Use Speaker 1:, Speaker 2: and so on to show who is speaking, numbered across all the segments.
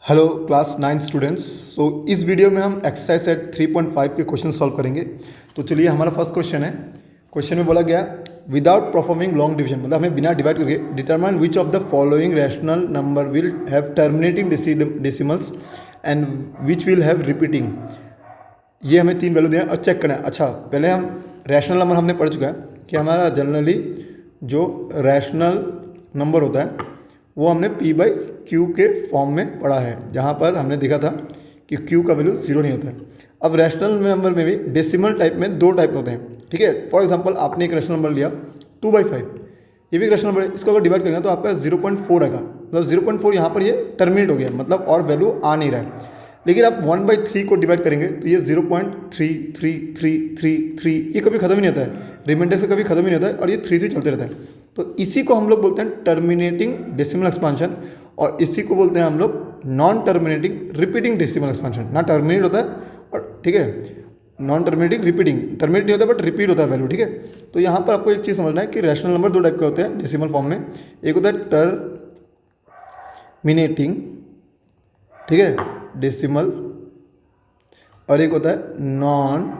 Speaker 1: Hello class 9 students. सो इस video में हम एक्सरसाइज सेट 3.5 के क्वेश्चन सॉल्व करेंगे। तो चलिए हमारा फर्स्ट क्वेश्चन है। क्वेश्चन में बोला गया विदाउट परफॉर्मिंग लॉन्ग डिवीजन, मतलब हमें बिना डिवाइड करके determine which of the following rational number will have terminating decimals and which will have repeating. ये हमें 3 वैल्यू देना और चेक करना है। अच्छा, पहले हम रैशनल नंबर हमने पढ़ चुका है कि हमारा जनरली जो रैशनल नंबर होता है वो हमने p/q के फॉर्म में पढ़ा है, जहाँ पर हमने देखा था कि q का वैल्यू 0 नहीं होता है। अब रैशनल नंबर में भी डेसिमल टाइप में 2 टाइप होते हैं, ठीक है। फॉर एग्जांपल आपने एक रैशनल नंबर लिया 2/5, ये भी एक रैशनल नंबर है। इसको अगर डिवाइड करेंगे तो आपका 0.4 आएगा, मतलब 0.4 यहाँ पर ये टर्मिनेट हो गया, मतलब और वैल्यू आ नहीं रहा है। लेकिन आप 1/3 को डिवाइड करेंगे तो ये 0.3333 ये कभी खत्म ही नहीं होता है, रिमाइंडर से कभी खत्म ही नहीं होता है और ये 3 से चलते रहता है। तो इसी को हम लोग बोलते हैं टर्मिनेटिंग डेसिमल एक्सपांशन, और इसी को बोलते हैं हम लोग non terminating repeating decimal expansion. ना टर्मिनेट होता है और ठीक है, नॉन टर्मिनेटिंग रिपीटिंग, टर्मिनेट नहीं होता बट रिपीट होता है वैल्यू, ठीक है। तो यहाँ पर आपको एक चीज़ समझना है कि रैशनल नंबर 2 टाइप के होते हैं डेसिमल फॉर्म में। एक होता है टर्मिनेटिंग, ठीक है, डेसिमल, और एक होता है non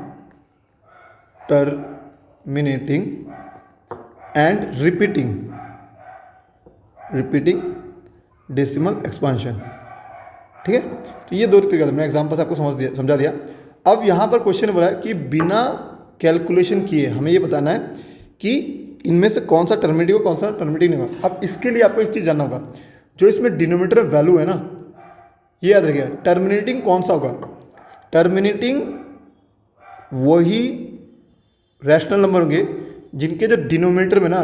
Speaker 1: terminating and repeating decimal expansion, ठीक है। तो ये 2 तरीका मैंने एग्जाम्पल से आपको समझा दिया। अब यहाँ पर क्वेश्चन बोला है कि बिना कैलकुलेशन किए हमें ये बताना है कि इनमें से कौन सा टर्मिनेटिव और कौन सा टर्मिनेटिव नहीं होगा। अब इसके लिए आपको एक चीज़ जानना होगा, जो इसमें डिनोमिनेटर वैल्यू है ना, ये याद रखिएगा। टर्मिनेटिंग कौन सा होगा? टर्मिनेटिंग वही रैशनल नंबर होंगे जिनके जो डिनोमिनेटर में ना,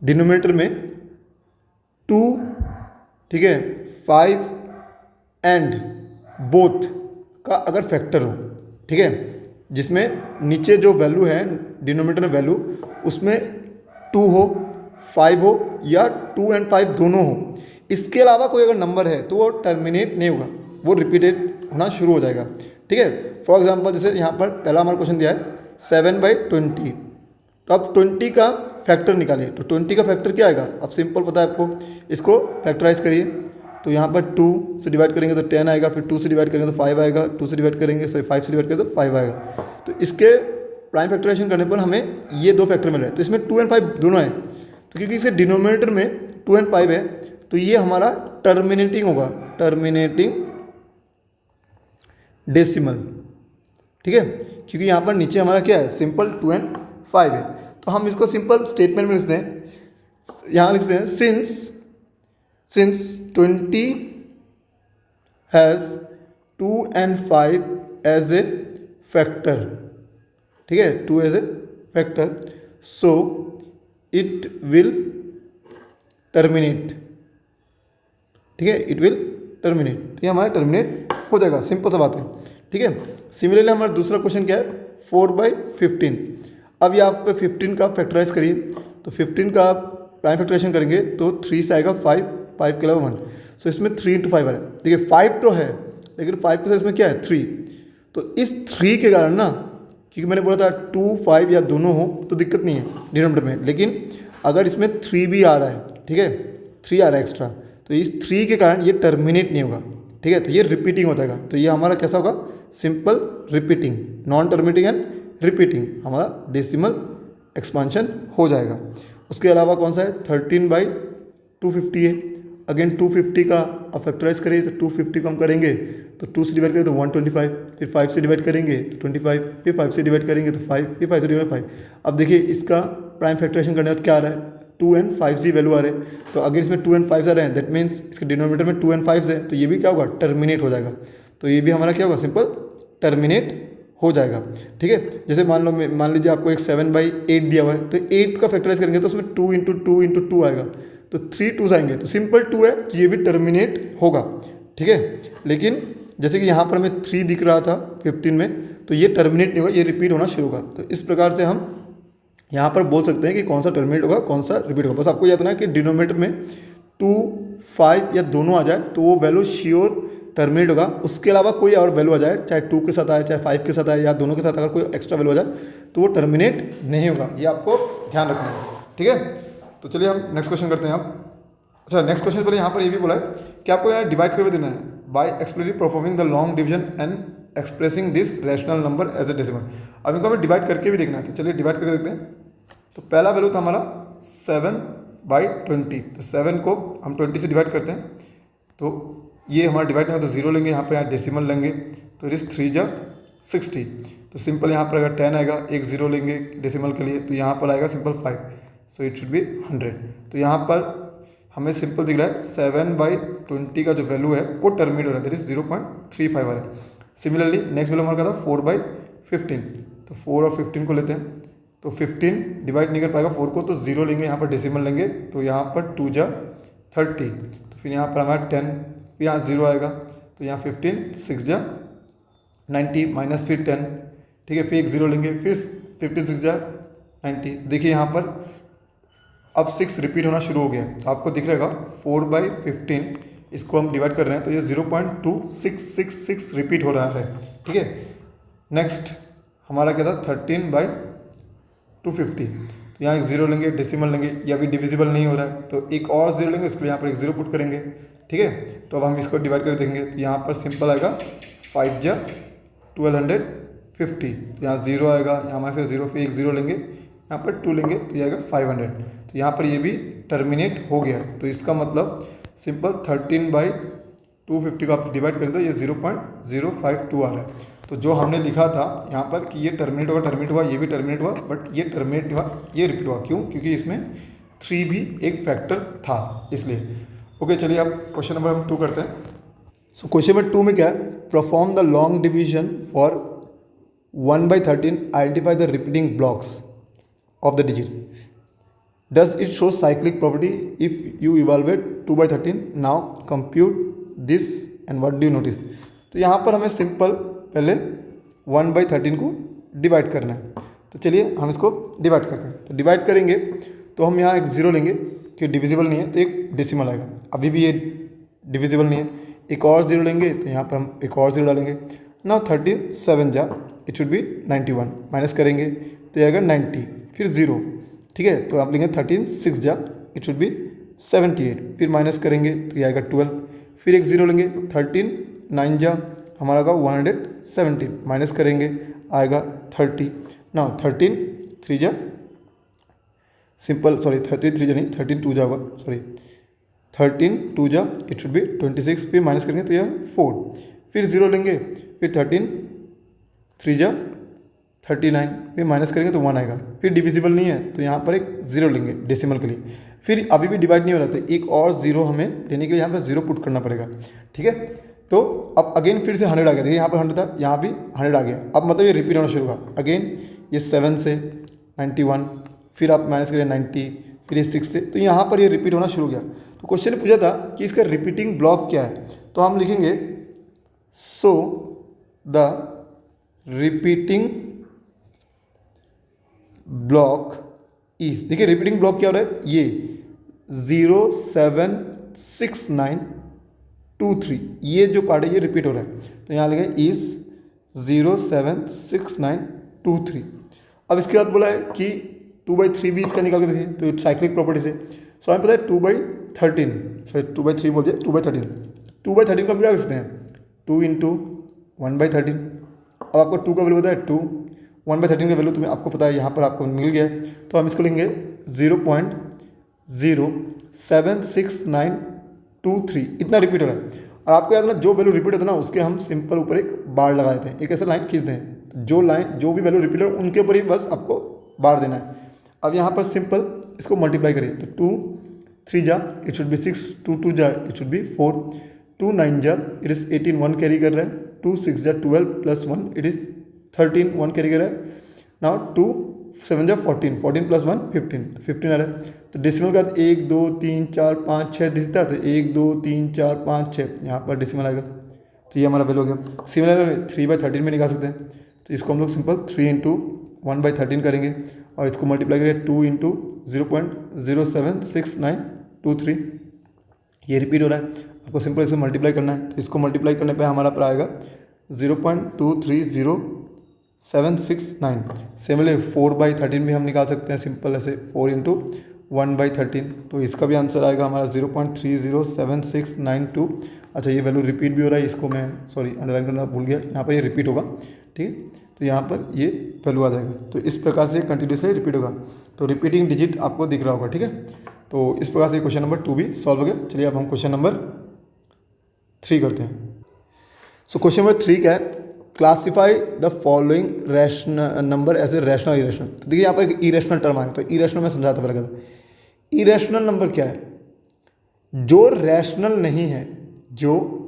Speaker 1: डिनोमिनेटर में 2, ठीक है, 5 एंड बोथ का अगर फैक्टर हो, ठीक है, जिसमें नीचे जो वैल्यू है डिनोमिनेटर में वैल्यू, उसमें 2 हो, 5 हो या 2 और 5 दोनों हो। इसके अलावा कोई अगर नंबर है तो वो टर्मिनेट नहीं होगा, वो रिपीटेड होना शुरू हो जाएगा, ठीक है। फॉर एग्जांपल जैसे यहाँ पर पहला हमारा क्वेश्चन दिया है 7/20, तो अब 20 का फैक्टर निकालिए। तो 20 का फैक्टर क्या आएगा? अब सिंपल पता है आपको, इसको फैक्टराइज करिए। तो यहाँ पर 2 से डिवाइड करेंगे तो 10 आएगा, फिर 2 से डिवाइड करेंगे तो 5 आएगा, 2 से डिवाइड करेंगे 5 से डिवाइड करेंगे तो 5 आएगा। तो इसके प्राइम फैक्टराइजेशन करने पर हमें ये 2 फैक्टर मिल रहे हैं। तो इसमें 2 और 5 दोनों हैं, तो क्योंकि इसके डिनोमिनेटर में 2 और 5 है तो ये हमारा टर्मिनेटिंग होगा, टर्मिनेटिंग डेसिमल, ठीक है। क्योंकि यहाँ पर नीचे हमारा क्या है, सिंपल 2 और 5 है। तो हम इसको सिंपल स्टेटमेंट में लिखते हैं, यहाँ लिखते हैं सिंस 20 हैज़ 2 और 5 एज ए फैक्टर, ठीक है, 2 as a factor, so it will terminate, ठीक है, इट विल टर्मिनेट। तो ये हमारा टर्मिनेट हो जाएगा, सिंपल सा बात है, ठीक है। सिमिलरली हमारा दूसरा क्वेश्चन क्या है 4/15। अब यहाँ पर 15 का फैक्टराइज करिए, तो 15 का प्राइम फैक्टराइजेशन करेंगे तो 3 से आएगा 5 के अलावा 1, सो इसमें 3 × 5 आ रहा है। देखिए 5 तो है लेकिन 5 के साथ इसमें क्या है 3, तो इस 3 के कारण ना, क्योंकि मैंने बोला था 2, 5 या दोनों हो तो दिक्कत नहीं है डिनोमिनेटर में, लेकिन अगर इसमें 3 भी आ रहा है, ठीक है, 3 आ रहा है एक्स्ट्रा, तो इस 3 के कारण ये टर्मिनेट नहीं होगा, ठीक है। तो ये रिपीटिंग हो जाएगा। तो ये हमारा कैसा होगा, simple repeating, non terminating and repeating हमारा डेसिमल एक्सपांशन हो जाएगा। उसके अलावा कौन सा है 13/250 है। अगेन 250 का आप फैक्टराइज करिए, तो 250 को हम करेंगे तो 2 से डिवाइड करें तो 125, फिर 5 से डिवाइड करेंगे तो 25, फिर 5 से डिवाइड करेंगे तो 5, फिर 5 से डिवाइड 5। अब देखिए इसका प्राइम फैक्टराइजेशन करने का क्या आ रहा है, 2 और 5 जी वैल्यू आ रहे हैं। तो अगर इसमें 2 और 5 आ रहे हैं, दैट मीन्स इसके डिनोमिनेटर में 2 और 5 है, तो ये भी क्या होगा, टर्मिनेट हो जाएगा। तो ये भी हमारा क्या होगा, सिंपल टर्मिनेट हो जाएगा, ठीक है। जैसे मान लीजिए आपको एक 7/8 दिया हुआ है, तो 8 का फैक्टराइज करेंगे तो उसमें 2 × 2 × 2 आएगा, तो 3 2s आएंगे, तो सिंपल 2 है, ये भी टर्मिनेट होगा, ठीक है। लेकिन जैसे कि यहाँ पर हमें 3 दिख रहा था 15 में, तो ये टर्मिनेट नहीं होगा, ये रिपीट होना शुरू होगा। तो इस प्रकार से हम यहाँ पर बोल सकते हैं कि कौन सा टर्मिनेट होगा, कौन सा रिपीट होगा। बस आपको याद रखना है कि डिनोमिनेटर में 2, 5 या दोनों आ जाए तो वो वैल्यू श्योर टर्मिनेट होगा। उसके अलावा कोई और वैल्यू आ जाए, चाहे 2 के साथ आए, चाहे 5 के साथ आए, या दोनों के साथ अगर कोई एक्स्ट्रा वैल्यू आ जाए तो वो टर्मिनेट नहीं होगा। ये आपको ध्यान रखना है, ठीक है। तो चलिए हम नेक्स्ट क्वेश्चन करते हैं। आप अच्छा नेक्स्ट क्वेश्चन पहले यहाँ पर ये भी बोला है कि आपको यहाँ डिवाइड करके देना है by expressly performing the long division and expressing this rational number as a decimal. अब इनको हमें डिवाइड करके भी देखना है, तो चलिए डिवाइड करके देखते हैं। तो पहला वैल्यू था हमारा 7/20, तो 7 को हम 20 से डिवाइड करते हैं, तो ये हमारा डिवाइड नहीं होता, तो 0 लेंगे, यहाँ पर यहाँ डेसिमल लेंगे, तो इट इज़ 3 जा 60। तो सिंपल यहाँ पर अगर 10 आएगा, एक 0 लेंगे डेसिमल के लिए, तो यहाँ पर आएगा simple 5, so it should B 100। तो यहाँ पर हमें सिंपल दिख रहा है 7/20 का जो वैल्यू है वो टर्मिनेट हो रहा है, दैट इज 0.35 आ रहा है। सिमिलरली नेक्स्ट वैल्यू हमारा था 4/15, तो 4 और 15 को लेते हैं, तो 15 डिवाइड नहीं कर पाएगा 4 को, तो 0 लेंगे, यहाँ पर डेसिमल लेंगे, तो यहाँ पर 2 जा 30, तो फिर यहाँ पर हमारा 10, फिर यहाँ 0 आएगा, तो यहाँ 15, 6 जा 90 माइनस फिर 10, ठीक है, फिर एक 0 लेंगे, फिर 15 6 जा 90। देखिए यहाँ पर अब 6 रिपीट होना शुरू हो गया, तो आपको दिख रहेगा 4/15 इसको हम डिवाइड कर रहे हैं, तो ये 0.2666 रिपीट हो रहा है, ठीक है। नेक्स्ट हमारा क्या था 13/250, तो यहाँ एक 0 लेंगे, डेसिमल लेंगे, ये अभी डिविजिबल नहीं हो रहा है, तो एक और 0 लेंगे, उसके लिए यहाँ पर एक 0 पुट करेंगे, ठीक है। तो अब हम इसको डिवाइड कर देंगे, तो यहाँ पर सिंपल आएगा 5 जा 1250, तो यहाँ 0 आएगा, यहाँ हमारे से 0 फिर एक 0 लेंगे, यहाँ पर 2 लेंगे, तो ये आएगा 500, तो यहाँ पर ये भी टर्मिनेट हो गया। तो इसका मतलब सिंपल 13/250 को आप डिवाइड करें तो ये 0.052 आ रहा है। तो जो हमने लिखा था यहाँ पर कि ये टर्मिनेट हुआ, ये भी टर्मिनेट हुआ, बट ये टर्मिनेट हुआ, ये रिपीट हुआ, क्यों? क्योंकि इसमें 3 भी एक फैक्टर था, इसलिए। ओके, चलिए अब क्वेश्चन नंबर 2 करते हैं। सो क्वेश्चन नंबर 2 में क्या है, perform the long division for 1/13, identify the repeating blocks of the digit. Does it show cyclic property if you evaluate 2/13? Now compute this and what do you notice? तो यहाँ पर हमें simple पहले 1/13 को divide करना है, तो चलिए हम इसको डिवाइड करते हैं। तो डिवाइड करेंगे तो हम यहाँ एक 0 लेंगे कि डिविजिबल नहीं है, तो एक डेसिमल आएगा, अभी भी ये डिविजिबल नहीं है, एक और 0 लेंगे, तो यहाँ पर हम एक और 0 डालेंगे। नाउ 13 7 जा इट शुड बी 91, माइनस करेंगे तो ये आएगा 90, फिर 0, ठीक है, तो आप लेंगे 13 6 जा इट शुड बी 78, फिर माइनस करेंगे तो ये आएगा 12, फिर एक 0 लेंगे, 13 9 जा हमारा आएगा 170, माइनस करेंगे आएगा 30। ना 13 3 जा सिंपल, सॉरी 13 3 जा नहीं, 13 2 जा होगा, सॉरी 13 2 जा इट शुड बी 26, फिर माइनस करेंगे तो यह 4, फिर 0 लेंगे, फिर 13 3 जा 39, फिर माइनस करेंगे तो 1 आएगा, फिर डिविजिबल नहीं है तो यहाँ पर एक 0 लेंगे डेसिमल के लिए, फिर अभी भी डिवाइड नहीं हो रहा, तो एक और 0 हमें लेने के लिए यहाँ पर 0 पुट करना पड़ेगा, ठीक है। तो अब अगेन फिर से 100 आ गया, देखिए यहाँ पर 100 था, यहाँ भी 100 आ गया, अब मतलब ये रिपीट होना शुरू हुआ, अगेन ये 7 से 91, फिर आप माइनस करें 90, फिर ये 6 से, तो यहाँ पर ये रिपीट होना शुरू हो गया। तो क्वेश्चन ने पूछा था कि इसका रिपीटिंग ब्लॉक क्या है, तो हम लिखेंगे so the repeating block is, देखिए रिपीटिंग ब्लॉक क्या हो रहा है, ये 0 7 6 9 2 3, ये जो पार्ट है ये रिपीट हो रहा है, तो यहाँ लिखा इज 0 7 6 9 2 3। अब इसके बाद बोला है कि 2/3 भी इसका निकाल के देखिए, तो साइक्लिक प्रॉपर्टी से, सो हमें पता है 2/13, सॉरी 2/3 बोल दिया, 2/13, 2/13 को हम क्या कर सकते हैं 2 × 1/13। अब आपको 2 का वैल्यू पता है 2, 1/13 का वैल्यू तुम्हें आपको पता है, यहाँ पर आपको मिल गया, तो हम इसको लेंगे 0.07692 इतना रिपीट हो रहा है। और आपको याद है ना, जो वैल्यू रिपीट होता है ना उसके हम सिंपल ऊपर एक बार लगा देते हैं, एक ऐसा लाइन खींचते हैं, तो जो भी वैल्यू रिपीट हो उनके ऊपर ही बस आपको बार देना है। अब यहाँ पर सिंपल इसको मल्टीप्लाई करिए, तो 2 3 जा इट शुड बी 6, 2 2 जा इट शुड बी 4, 2 9 जा इट इज़ 18, 1 कैरी कर रहा है, 2 6 जा 12 + 1 इट इज़ 13, 1 कैरी कर रहा है। नाउ 2 7 जा 14, 14 + 1 15, 15 आ रहा है। तो डेसिमल का 1 2 3 4 5 6 दिखता है, तो 1 2 3 4 5 6 यहाँ पर डेसिमल आएगा, तो ये हमारा वैल्यू हो गया। सिमिलर 3/13 में निकाल सकते हैं, तो इसको हम लोग सिंपल 3 × 1/13 करेंगे और इसको मल्टीप्लाई करेंगे 2 × 0.07692 ये रिपीट हो रहा है, आपको सिंपल इसको मल्टीप्लाई करना है, तो इसको मल्टीप्लाई करने पे हमारा पर आएगा 0.230769। सिमिलरली 4/13 भी हम निकाल सकते हैं सिंपल ऐसे, 4 × 1/13, तो इसका भी आंसर आएगा हमारा 0.307692। अच्छा, ये वैल्यू रिपीट भी हो रहा है, इसको मैं सॉरी अंडरलाइन करना भूल गया, यहाँ पर ये रिपीट होगा, ठीक है। तो यहाँ पर ये वैल्यू आ जाएगा, तो इस प्रकार से कंटिन्यूसली रिपीट होगा, तो रिपीटिंग डिजिट आपको दिख रहा होगा, ठीक है। तो इस प्रकार से क्वेश्चन नंबर 2 भी सॉल्व हो गया। चलिए अब हम क्वेश्चन नंबर 3 करते हैं। सो क्वेश्चन नंबर 3 क्या है, classify the following rational number as a rational irrational. तो देखिए यहाँ पर एक इरेशनल टर्म आया, तो इरेशनल में समझाता पहले कहता, इरेशनल नंबर क्या है, जो रैशनल नहीं है, जो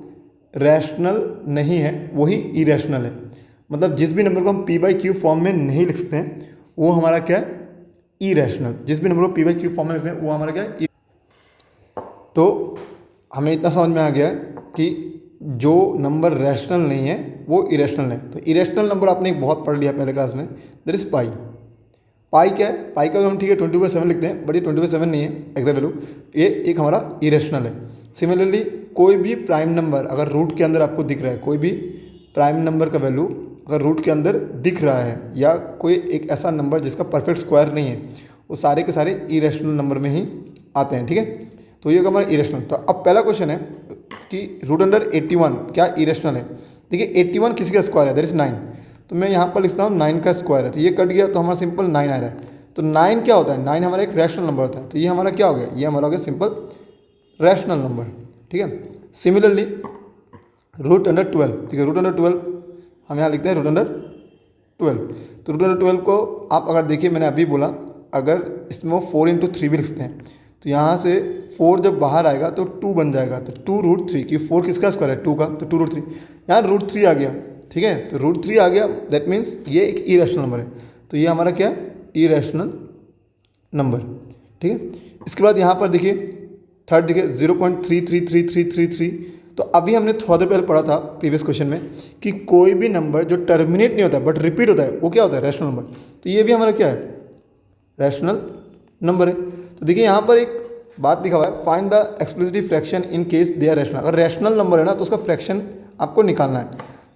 Speaker 1: रैशनल नहीं है वही इरेशनल है। मतलब जिस भी नंबर को हम p/q फॉर्म में नहीं लिख सकते हैं वो हमारा क्या है, इरेशनल। जिस भी नंबर को p/q फॉर्म में लिखते हैं वो हमारा क्या है। तो हमें इतना समझ में आ गया कि जो नंबर रैशनल नहीं है वो इरेशनल है। तो इरेशनल नंबर आपने एक बहुत पढ़ लिया पहले क्लास में, दैट इज पाई। पाई क्या है, पाई का हम ठीक है 20/7 लिखते हैं, बट ये 20/7 नहीं है एग्जैक्ट वैल्यू, ये एक हमारा इरेशनल है। सिमिलरली कोई भी प्राइम नंबर अगर रूट के अंदर आपको दिख रहा है, कोई भी प्राइम नंबर का वैल्यू अगर रूट के अंदर दिख रहा है, या कोई एक ऐसा नंबर जिसका परफेक्ट स्क्वायर नहीं है, वो सारे के सारे इरेशनल नंबर में ही आते हैं, ठीक है। तो ये हमारा इरेशनल। तो अब पहला क्वेश्चन है कि रूट अंडर 81 क्या इरेशनल है। देखिए 81 किसी का स्क्वायर है, दैट इज 9, तो मैं यहाँ पर लिखता हूँ 9 का स्क्वायर है, तो ये कट गया, तो हमारा सिंपल 9 आ रहा है। तो 9 क्या होता है, 9 हमारा एक रैशनल नंबर होता है, तो ये हमारा क्या हो गया, ये हमारा हो गया सिंपल रैशनल नंबर, ठीक है। सिमिलरली रूट अंडर 12, ठीक है, रूट अंडर 12 हम यहाँ लिखते हैं रूट अंडर 12। तो रूट अंडर 12 को आप अगर देखिए, मैंने अभी बोला अगर इसमें वो 4×3 भी लिखते हैं, तो यहाँ से 4 जब बाहर आएगा तो 2 बन जाएगा, तो 2√3, कि 4 किसका स्क्वायर है, 2 का, तो 2√3, यहाँ √3 आ गया, ठीक है। तो √3 आ गया, दैट मीन्स ये एक इरेशनल नंबर है, तो ये हमारा क्या है, इरेशनल नंबर, ठीक है। इसके बाद यहाँ पर देखिए थर्ड देखिए 0.333333। तो अभी हमने थोड़ा देर पहले पढ़ा था प्रीवियस क्वेश्चन में कि कोई भी नंबर जो टर्मिनेट नहीं होता है बट रिपीट होता है वो क्या होता है, रैशनल नंबर। तो ये भी हमारा क्या है, रैशनल नंबर है। तो देखिए यहाँ पर एक बात लिखा हुआ है, find the explicit fraction in case they are rational. अगर रैशनल नंबर है ना तो उसका फ्रैक्शन आपको निकालना है।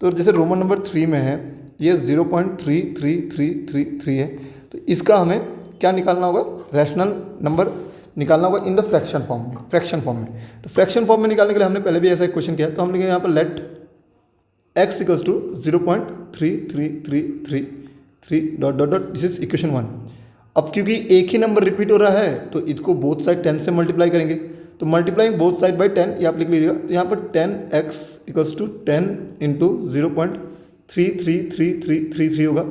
Speaker 1: तो जैसे रोमन नंबर 3 में है ये 0.33333 है, तो इसका हमें क्या निकालना होगा, रैशनल नंबर निकालना होगा इन द फ्रैक्शन फॉर्म में, फ्रैक्शन फॉर्म में। तो फ्रैक्शन फॉर्म में निकालने के लिए हमने पहले भी ऐसा एक क्वेश्चन किया, तो हम लिखेंगे यहाँ पर let x equals to 0.3333 ... this is equation 1। अब क्योंकि एक ही नंबर रिपीट हो रहा है तो इसको बोथ साइड 10 से मल्टीप्लाई करेंगे, तो मल्टीप्लाइंग बोथ साइड बाई 10 ये आप लिख लीजिएगा। तो यहाँ पर 10x इक्वल्स टू 10 इंटू 0.33333 होगा,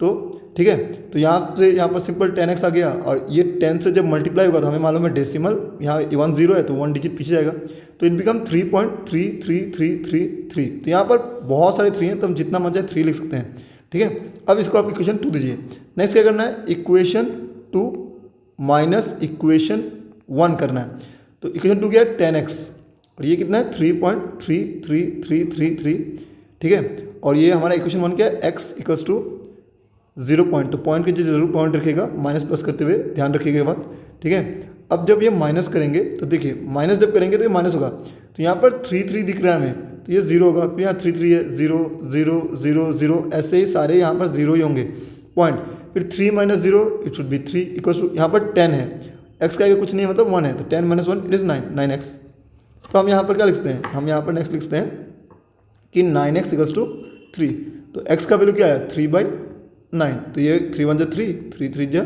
Speaker 1: तो ठीक है। तो यहाँ से यहाँ पर सिंपल 10x आ गया, और ये 10 से जब मल्टीप्लाई होगा तो हमें मालूम है डेसिमल यहाँ 1 0 है तो 1 डिजिट पीछे जाएगा, तो इट बिकम 3.33333। तो यहाँ पर बहुत सारे 3 हैं, तो हम जितना मन जाए 3 लिख सकते हैं, ठीक है। अब इसको आप इक्वेशन 2 दीजिए। नेक्स्ट क्या करना है, इक्वेशन 2 माइनस इक्वेशन 1 करना है। तो इक्वेशन 2 क्या है, 10x, और ये कितना है 3.33333, ठीक है। और ये हमारा इक्वेशन 1 क्या है, x इक्वल्स टू 0 पॉइंट, तो पॉइंट के जरूर पॉइंट रखिएगा, माइनस प्लस करते हुए ध्यान रखिएगा ये बात, ठीक है। अब जब ये माइनस करेंगे तो देखिए माइनस जब करेंगे तो ये माइनस होगा, तो यहाँ पर 3 दिख रहा है हमें, तो ये 0 होगा, फिर यहाँ 3 है 0 0 0 0, ऐसे ही सारे यहाँ पर 0 ही होंगे पॉइंट। फिर 3 - 0 it should be 3 equals to, यहाँ पर 10 है, x का कुछ नहीं है मतलब 1 है, तो 10 - 1 इट इज़ 9x। तो हम यहाँ पर क्या लिखते हैं, हम यहाँ पर नेक्स्ट लिखते हैं कि 9x इक्वल्स टू 3। तो x का वैल्यू क्या है 3/9, तो ये 3 1 जा 3 3 3 जा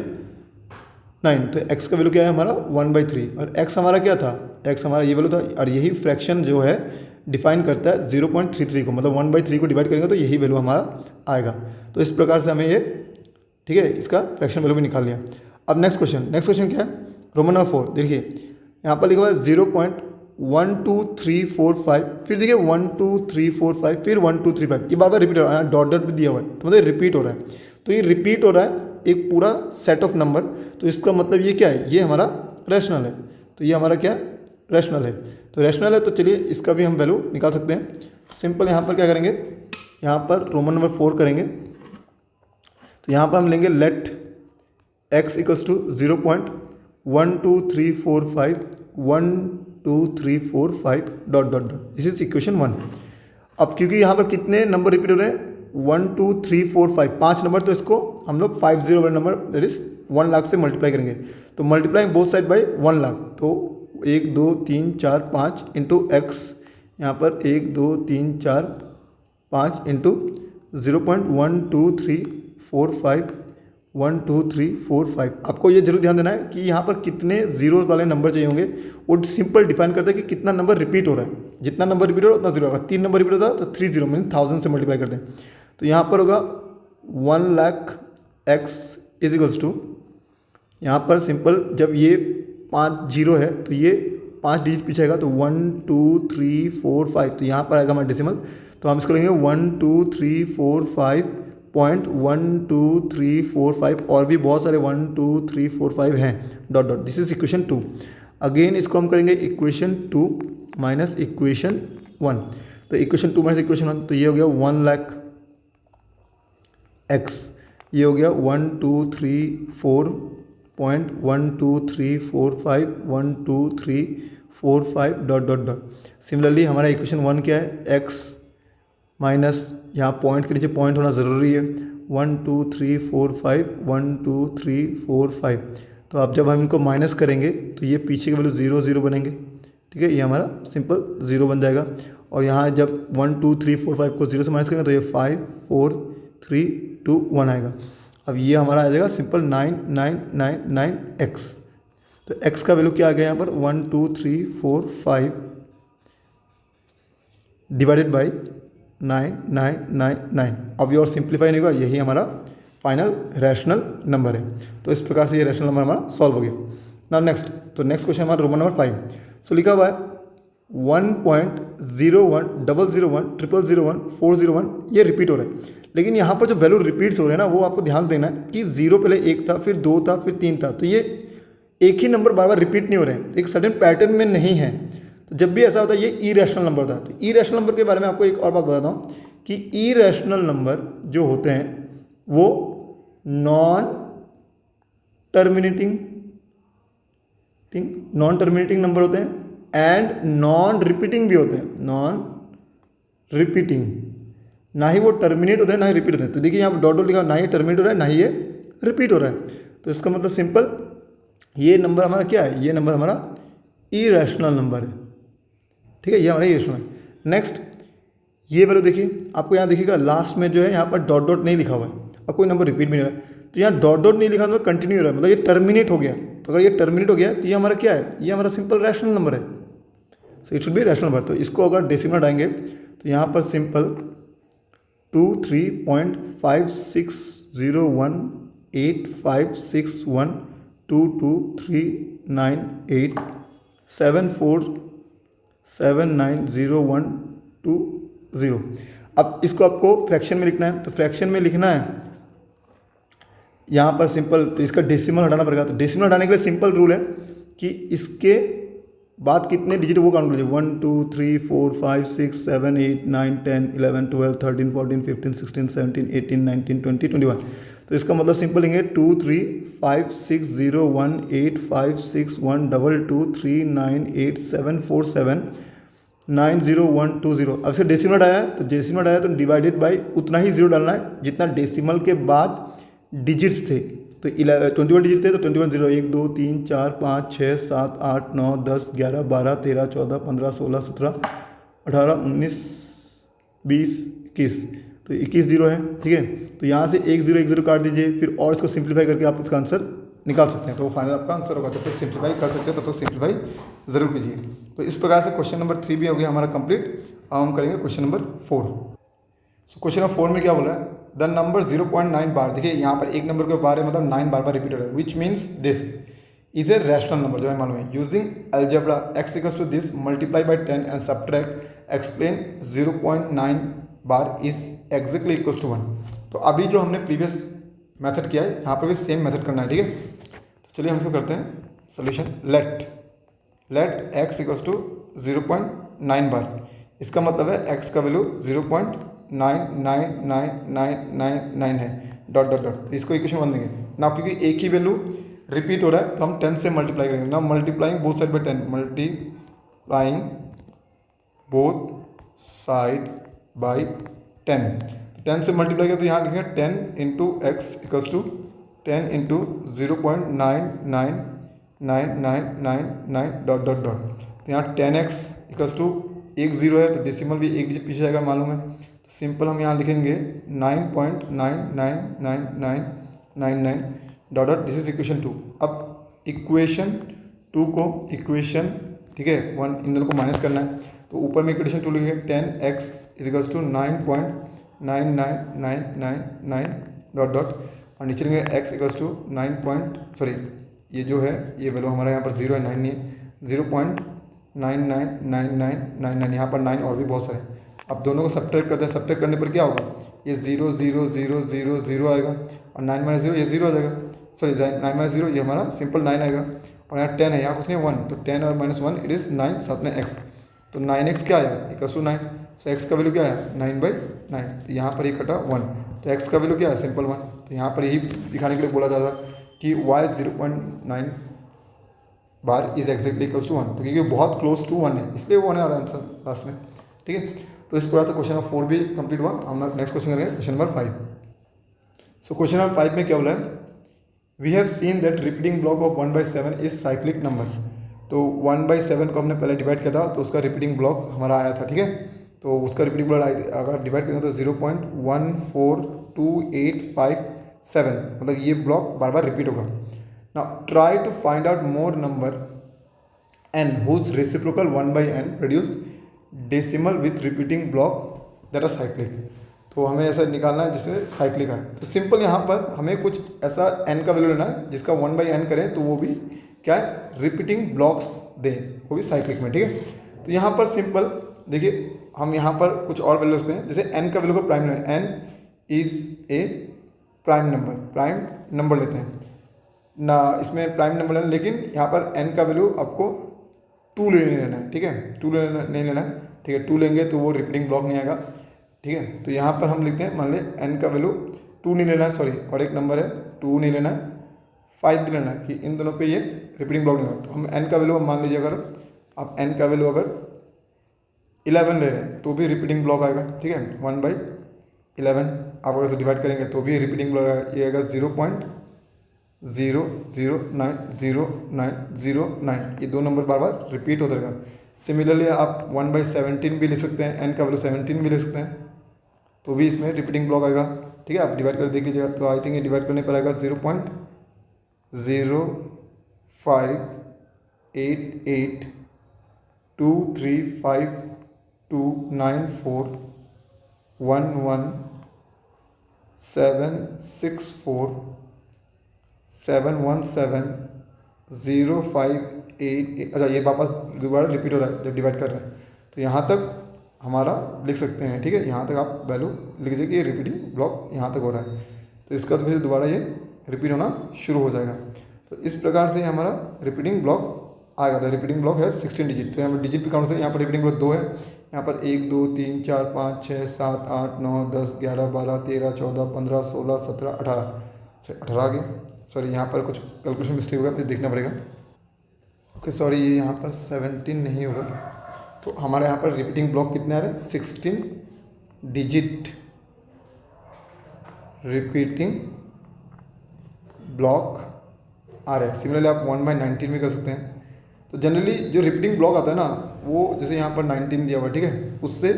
Speaker 1: 9, तो x का वैल्यू क्या है हमारा 1/3, और x हमारा क्या था, x हमारा ये वैल्यू था, और यही फ्रैक्शन जो है डिफाइन करता है 0.33 को, मतलब 1/3 को डिवाइड करेंगे तो यही वैल्यू हमारा आएगा। तो इस प्रकार से हमें ये, ठीक है, इसका फ्रैक्शन वैल्यू भी निकाल लिया। अब नेक्स्ट क्वेश्चन क्या है, रोमन नंबर 4। देखिए यहाँ पर लिखा हुआ है 0.12345, फिर देखिए 12345, फिर 1235, ये बार बार रिपीट हो रहा है, डॉट भी दिया हुआ है, तो मतलब रिपीट हो रहा है। तो ये रिपीट हो रहा है एक पूरा सेट ऑफ नंबर, तो इसका मतलब ये क्या है, ये हमारा रैशनल है। तो ये हमारा क्या रैशनल है, तो रैशनल है, तो चलिए इसका भी हम वैल्यू निकाल सकते हैं। सिंपल यहाँ पर क्या करेंगे, यहाँ पर रोमन नंबर 4 करेंगे, तो यहाँ पर हम लेंगे let x equals to 0.12345 12345 ... this is equation 1। अब क्योंकि यहाँ पर कितने नंबर रिपीट हो रहे हैं 1 2 3 4 5, 5 नंबर, तो इसको हम लोग 50 वाला नंबर दैट इज 1 लाख से मल्टीप्लाई करेंगे। तो multiply both side by 1 lakh, तो 1 2 3 4 5 इंटू एक्स, यहाँ पर 1 2 3 4 5 इंटू 0.1234 1 2 3 4 5। आपको ये जरूर ध्यान देना है कि यहाँ पर कितने जीरो वाले नंबर चाहिए होंगे। वो सिंपल डिफाइन करता है कि कितना नंबर रिपीट हो रहा है, जितना नंबर रिपीट हो रहा है उतना जीरो होगा। 3 नंबर रिपीट होता है तो 3 जीरो, मीन 1000 से मल्टीप्लाई करते हैं। तो यहाँ पर होगा 1 lakh x is equals to, यहाँ पर सिंपल जब ये 5 जीरो है तो ये 5 डिजिट पीछे आएगा, तो 1 2 3 4 5, तो यहाँ पर आएगा हमारा डेसिमल। तो हम इसको लेंगे 1 2 3 4 5.1234 और भी बहुत सारे 1 2 3 4 5 हैं, dot dot. This is equation 2। Again इसको हम करेंगे इक्वेशन 2 माइनस इक्वेशन 1। तो इक्वेशन 2 माइनस इक्वेशन 1, तो ये हो गया 1 लाख एक्स, ये हो गया 1234.12345 डॉट डॉट डॉट। सिमिलरली हमारा इक्वेशन 1 क्या है, एक्स माइनस, यहाँ पॉइंट के नीचे पॉइंट होना ज़रूरी है, 1 2 3 4 5 1 2 3 4 5। तो अब जब हम इनको माइनस करेंगे तो ये पीछे के वैल्यू 0 0 बनेंगे, ठीक है, ये हमारा सिंपल 0 बन जाएगा। और यहाँ जब 1 2 3 4 5 को 0 से माइनस करेंगे तो ये 5 4 3 2 1 आएगा। अब ये हमारा आ जाएगा सिंपल 9999 एक्स। तो एक्स का वैल्यू क्या आ गया यहाँ पर 1 2 3 4 5 डिवाइडेड बाई 9999। अब ये और सिंप्लीफाई नहीं होगा, यही हमारा फाइनल रैशनल नंबर है। तो इस प्रकार से ये रैशनल नंबर हमारा सॉल्व हो गया। नाउ नेक्स्ट, तो नेक्स्ट क्वेश्चन हमारा रोमन नंबर 5। सो लिखा हुआ है 1.01001001001401 ये रिपीट हो रहा है। लेकिन यहाँ पर जो वैल्यू रिपीट्स हो रहे हैं ना, वो आपको ध्यान देना है कि 0 पहले 1 था, फिर 2 था, फिर 3 था। तो ये एक ही नंबर बार बार रिपीट नहीं हो रहे हैं, एक सडन पैटर्न में नहीं है। तो जब भी ऐसा होता है ये इरेशनल नंबर होता है। तो इरेशनल नंबर के बारे में आपको एक और बात बताता हूँ कि इरेशनल नंबर जो होते हैं वो नॉन टर्मिनेटिंग नंबर होते हैं एंड नॉन रिपीटिंग भी होते हैं। नॉन रिपीटिंग, ना ही वो टर्मिनेट होते हैं ना ही रिपीट होते हैं। तो देखिए यहाँ पर डॉट डॉट लिखा, ना ही टर्मिनेट हो रहा है ना ही ये रिपीट हो रहा है। तो इसका मतलब सिंपल ये नंबर हमारा क्या है, ये नंबर हमारा इरेशनल नंबर है, ठीक है, ये हमारा इरेशनल है। नेक्स्ट ये वैल्यू देखिए, आपको यहाँ देखिएगा लास्ट में जो है यहाँ पर डॉट डॉट नहीं लिखा हुआ है और कोई नंबर रिपीट भी नहीं हो रहा है। तो यहाँ डॉट डॉट नहीं लिखा, मतलब कंटिन्यू हो रहा है, मतलब ये टर्मिनेट हो गया। तो अगर ये टर्मिनेट हो गया तो ये हमारा क्या है, ये हमारा सिंपल रैशनल नंबर है। So it should B rational number. तो इसको अगर डेसिमल हटाएंगे तो यहाँ पर सिंपल 23.56018561223987479012 अब इसको आपको फ्रैक्शन में लिखना है। तो फ्रैक्शन में लिखना है यहाँ पर सिंपल, तो इसका डेसिमल हटाना पड़ेगा। तो डेसिमल हटाने के लिए सिंपल रूल है कि इसके बाद कितने डिजिट वो काउंट कीजिए, 1 2 3 4 5 6 7 8 9 10 11 12 13 14 15 16 17 18 19 20 21। तो इसका मतलब सिंपल लेंगे 2 3 5 6 0 1 8 5 6 1 2 2 3 9 8 7 4 7 9 0 1 2 0। अब से डेसिमल आया तो डेसिमल आया तो डिवाइडेड बाई उतना ही जीरो डालना है जितना डेसिमल के बाद डिजिट्स थे। तो 21 डिजिट थे तो 21 जीरो, 1 2 3 4 5 6 7 8 9 10 11 12 13 14 15 16 17 18 19 20 21, तो 21 जीरो है, ठीक है। तो यहाँ से 1 0 काट दीजिए, फिर और इसको सिंप्लीफाई करके आप इसका आंसर निकाल सकते हैं। तो वो फाइनल आपका आंसर होगा। जब तक सिंप्लीफाई कर सकते हैं तब तक सिंप्लीफाई जरूर कीजिए। तो इस प्रकार से क्वेश्चन नंबर 3 भी हो गया हमारा कंप्लीट। अब हम करेंगे क्वेश्चन नंबर 4। सो क्वेश्चन नंबर 4 में क्या बोला है, द नंबर 0.9 बार, देखिए यहाँ पर एक नंबर के बार है, मतलब 9 बार रिपीट हो रहा है, which means this is a rational number, जो है मालूम है। Using algebra x equals to this multiply by 10 and subtract explain 0.9 bar is exactly equals to 1। तो अभी जो हमने प्रीवियस मेथड किया है यहाँ पर भी सेम मेथड करना है, ठीक है। तो चलिए हम इसको करते हैं solution. Let x equals to 0.9 bar, इसका मतलब है x का वैल्यू 0.999999 है, डॉट डॉट डॉट। तो इसको इक्वेशन 1 देंगे ना, क्योंकि एक ही वैल्यू रिपीट हो रहा है तो हम 10 से मल्टीप्लाई करेंगे ना। Multiplying both side by 10, multiplying both side by 10। तो 10 से मल्टीप्लाई किया तो यहाँ लिखेंगे 10 into x equals to 10 into 0.99999 dot dot dot. तो यहाँ 10x इक्वल्स टू एक जीरो है तो डेसिमल भी एक डिजिट पीछे जाएगा मालूम है। तो सिंपल हम यहाँ लिखेंगे 9.999999 dot dot, this is equation 2। अब इक्वेशन 2 को इक्वेशन, ठीक है, 1 इन दोनों को माइनस करना है। तो ऊपर में इक्वेशन 2 लिखेंगे 10x equals to 9.99999 dot dot, और नीचे लिखेंगे x इक्वल्स टू ये जो है ये वैल्यू हमारा यहाँ पर 0 है, 9 नहीं है, 0.999999। यहाँ पर 9 और भी बहुत सारे। अब दोनों को सब्ट्रैक्ट करते हैं, सब्ट्रैक्ट करने पर क्या होगा, ये 0 0 0 0 0 आएगा, और 9 माइनस 0 ये 0 आ जाएगा। 9 माइनस 0 ये हमारा सिंपल 9 आएगा, और यहाँ 10 है, यहाँ कुछ नहीं 1, तो 10 और माइनस 1 इट इज़ 9, साथ में x। तो 9x क्या आया इक्वल्स टू 9। सो x का वैल्यू क्या है 9/9। तो यहाँ पर ये कटा 1, तो x का वैल्यू क्या है सिंपल 1। तो यहाँ पर यही दिखाने के लिए बोला जाता है कि y 0.9 bar is exactly equals to 1। तो क्योंकि बहुत क्लोज टू 1 है इसलिए वो होने वाला आंसर लास्ट में, ठीक है। तो इस प्रकार से क्वेश्चन नंबर 4 भी कंप्लीट हुआ। हम नेक्स्ट क्वेश्चन करेंगे question number 5। So question number 5 में क्या बोला है, we have seen that repeating block of 1/7 is cyclic number. तो 1/7 को हमने पहले डिवाइड किया था, तो उसका रिपीटिंग ब्लॉक हमारा आया था, ठीक है। तो उसका रिपीटिंग ब्लॉक अगर डिवाइड करें तो 0.14285 मतलब ये ब्लॉक बार बार रिपीट होगा। Now try to find out more number n whose reciprocal 1/n produce decimal with repeating block that are cyclic। तो हमें ऐसा निकालना है जिसमें साइक्लिक है। तो सिंपल यहाँ पर हमें कुछ ऐसा n का वैल्यू लेना है जिसका 1/n करें तो वो भी क्या है रिपीटिंग ब्लॉक्स दे, वो भी साइक्लिक में, ठीक है। तो यहाँ पर सिंपल देखिए हम यहाँ पर कुछ और वैल्यूज दें, जैसे n का वैल्यू को प्राइम लें, n is a prime number लेते हैं ना, इसमें प्राइम नंबर लेना, लेकिन यहाँ पर n का वैल्यू आपको 2 नहीं लेना है, ठीक है, 2 नहीं लेना है, ठीक है। 2 लेंगे तो वो रिपीटिंग ब्लॉक नहीं आएगा, ठीक है। तो यहाँ पर हम लिखते हैं, मान लें n का वैल्यू 2 नहीं लेना है, सॉरी, और एक नंबर है 2 नहीं लेना है, 5 भी लेना है कि इन दोनों पे ये रिपीटिंग ब्लॉक नहीं होगा। तो हम n का वैल्यू मान लीजिए अगर आप n का वैल्यू अगर 11 ले रहे हैं तो भी रिपीटिंग ब्लॉक आएगा, ठीक है। 1/11 आप अगर इसे डिवाइड करेंगे तो भी रिपीटिंग ब्लॉक आएगा, ये आएगा 0.0090909, ये 2 नंबर बार बार रिपीट होता रहेगा। सिमिलरली आप 1/17 भी ले सकते हैं, n का वैल्यू 17 भी ले सकते हैं, तो भी इसमें रिपीटिंग ब्लॉक आएगा, ठीक है। आप डिवाइड कर देख लीजिएगा, तो आई थिंक ये डिवाइड करने पर आएगा 0.0523942117647170588। अच्छा ये वापस दोबारा रिपीट हो रहा है जब डिवाइड कर रहे हैं, तो यहाँ तक हमारा लिख सकते हैं, ठीक है। यहाँ तक आप वैल्यू लिख दीजिए कि ये रिपीटिंग ब्लॉक यहाँ तक हो रहा है, तो इसका तो फिर दोबारा ये रिपीट होना शुरू हो जाएगा। तो इस प्रकार से हमारा रिपीटिंग ब्लॉक आएगा। तो रिपीटिंग ब्लॉक है 16 डिजिट, तो यहाँ पर डिजिट भी काउंट होते हैं। यहाँ पर रिपीटिंग ब्लॉक 2 है, यहाँ पर 1 2 3 4 5 6 7 8 9 10 11 12 13 14 15 16 17 18 18 आ गए। सॉरी यहाँ पर कुछ कैलकुलेशन मिस्टेक होगा, मुझे देखना पड़ेगा। ओके सॉरी, ये यहाँ पर 17 नहीं होगा, तो हमारे यहाँ पर रिपीटिंग ब्लॉक कितने आ रहे हैं 16 डिजिट रिपीटिंग ब्लॉक आ रहे हैं। सिमिलरली आप 1/19 भी कर सकते हैं। तो जनरली जो रिपीटिंग ब्लॉक आता है ना, वो जैसे यहाँ पर 19 दिया हुआ, ठीक है, उससे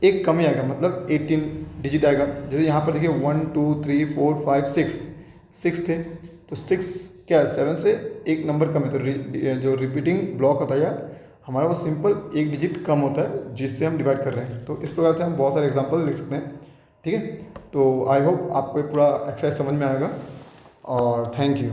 Speaker 1: एक कम ही आएगा, मतलब 18 डिजिट आएगा। जैसे यहाँ पर देखिए 1 2 3 4 5 6 थे, तो 6 क्या है 7 से एक नंबर कम है। तो जो रिपीटिंग ब्लॉक होता है हमारा वो सिंपल एक डिजिट कम होता है जिससे हम डिवाइड कर रहे हैं। तो इस प्रकार से हम बहुत सारे एग्जांपल लिख सकते हैं, ठीक है। तो आई होप आपको ये पूरा एक्सरसाइज समझ में आएगा, और थैंक यू।